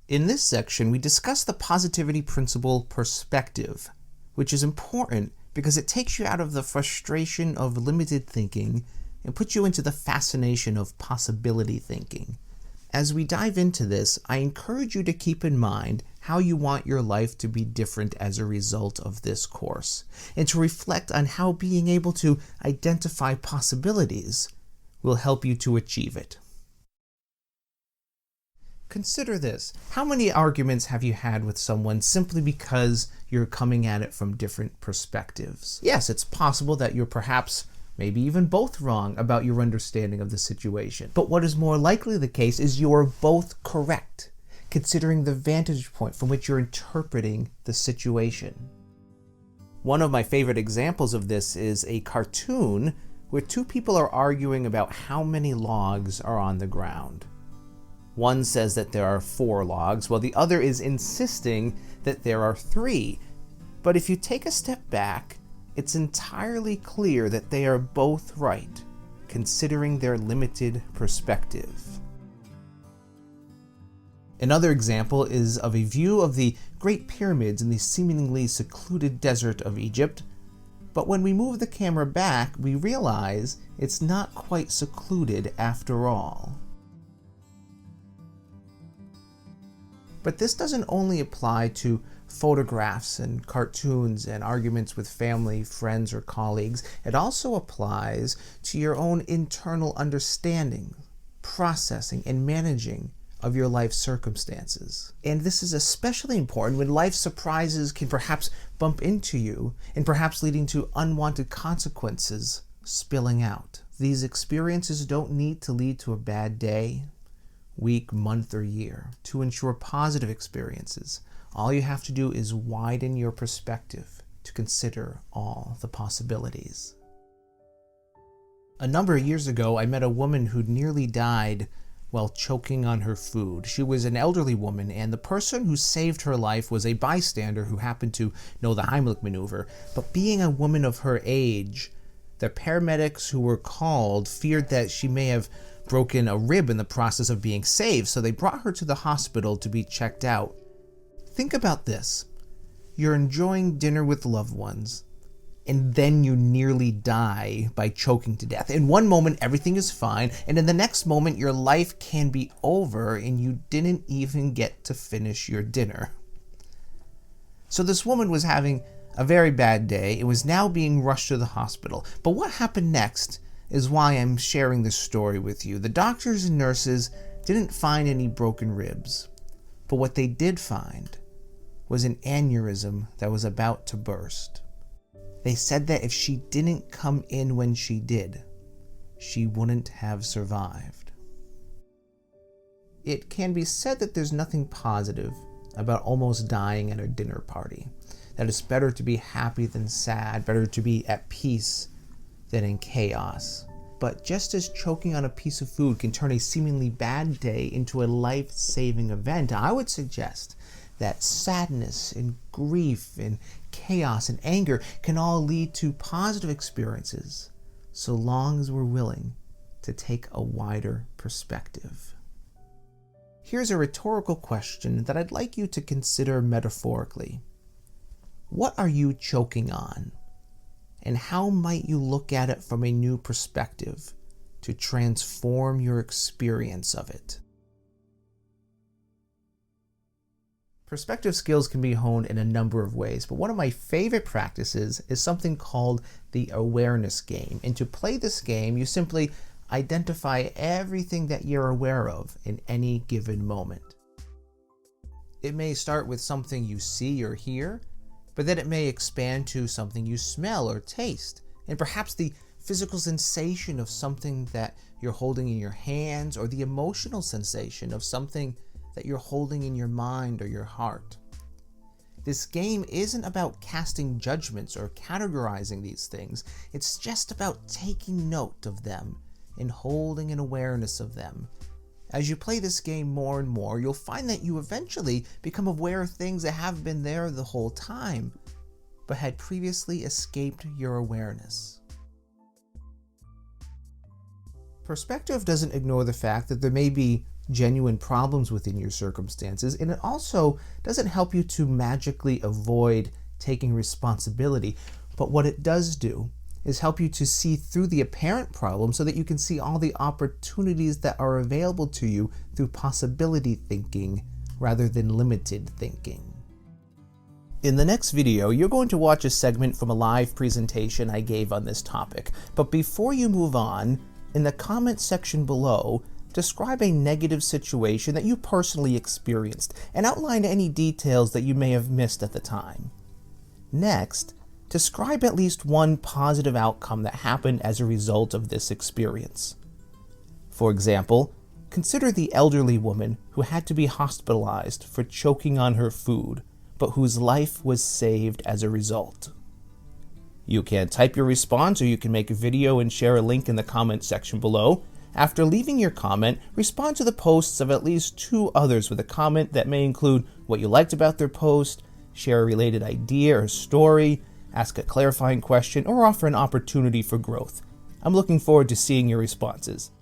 In this section, we discuss the positivity principle perspective, which is important because it takes you out of the frustration of limited thinking and puts you into the fascination of possibility thinking. As we dive into this, I encourage you to keep in mind how you want your life to be different as a result of this course, and to reflect on how being able to identify possibilities will help you to achieve it. Consider this. How many arguments have you had with someone simply because you're coming at it from different perspectives? Yes, it's possible that you're perhaps maybe even both wrong about your understanding of the situation. But what is more likely the case is you are both correct, considering the vantage point from which you're interpreting the situation. One of my favorite examples of this is a cartoon where two people are arguing about how many logs are on the ground. One says that there are 4 logs, while the other is insisting that there are 3. But if you take a step back, it's entirely clear that they are both right, considering their limited perspective. Another example is of a view of the Great Pyramids in the seemingly secluded desert of Egypt, but when we move the camera back, we realize it's not quite secluded after all. But this doesn't only apply to photographs and cartoons and arguments with family, friends, or colleagues. It also applies to your own internal understanding, processing, and managing of your life circumstances. And this is especially important when life surprises can perhaps bump into you and perhaps leading to unwanted consequences spilling out. These experiences don't need to lead to a bad day, week, month, or year. To ensure positive experiences, all you have to do is widen your perspective to consider all the possibilities. A number of years ago, I met a woman who nearly died while choking on her food. She was an elderly woman, and the person who saved her life was a bystander who happened to know the Heimlich maneuver. But being a woman of her age, the paramedics who were called feared that she may have broken a rib in the process of being saved, so they brought her to the hospital to be checked out. Think about this. You're enjoying dinner with loved ones, and then you nearly die by choking to death. In one moment, everything is fine, and in the next moment, your life can be over and you didn't even get to finish your dinner. So this woman was having a very bad day. It was now being rushed to the hospital. But what happened next is why I'm sharing this story with you. The doctors and nurses didn't find any broken ribs, but what they did find was an aneurysm that was about to burst. They said that if she didn't come in when she did, she wouldn't have survived. It can be said that there's nothing positive about almost dying at a dinner party. That it's better to be happy than sad, better to be at peace than in chaos. But just as choking on a piece of food can turn a seemingly bad day into a life-saving event, I would suggest that sadness and grief and chaos and anger can all lead to positive experiences, so long as we're willing to take a wider perspective. Here's a rhetorical question that I'd like you to consider metaphorically. What are you choking on? And how might you look at it from a new perspective to transform your experience of it? Perspective skills can be honed in a number of ways, but one of my favorite practices is something called the awareness game. And to play this game, you simply identify everything that you're aware of in any given moment. It may start with something you see or hear, but then it may expand to something you smell or taste, and perhaps the physical sensation of something that you're holding in your hands, or the emotional sensation of something that you're holding in your mind or your heart. This game isn't about casting judgments or categorizing these things. It's just about taking note of them and holding an awareness of them. As you play this game more and more, you'll find that you eventually become aware of things that have been there the whole time, but had previously escaped your awareness. Perspective doesn't ignore the fact that there may be genuine problems within your circumstances, and it also doesn't help you to magically avoid taking responsibility. But what it does do is help you to see through the apparent problem so that you can see all the opportunities that are available to you through possibility thinking rather than limited thinking. In the next video, you're going to watch a segment from a live presentation I gave on this topic. But before you move on, in the comment section below, describe a negative situation that you personally experienced and outline any details that you may have missed at the time. Next, describe at least one positive outcome that happened as a result of this experience. For example, consider the elderly woman who had to be hospitalized for choking on her food, but whose life was saved as a result. You can type your response, or you can make a video and share a link in the comment section below. After leaving your comment, respond to the posts of at least 2 others with a comment that may include what you liked about their post, share a related idea or story, ask a clarifying question, or offer an opportunity for growth. I'm looking forward to seeing your responses.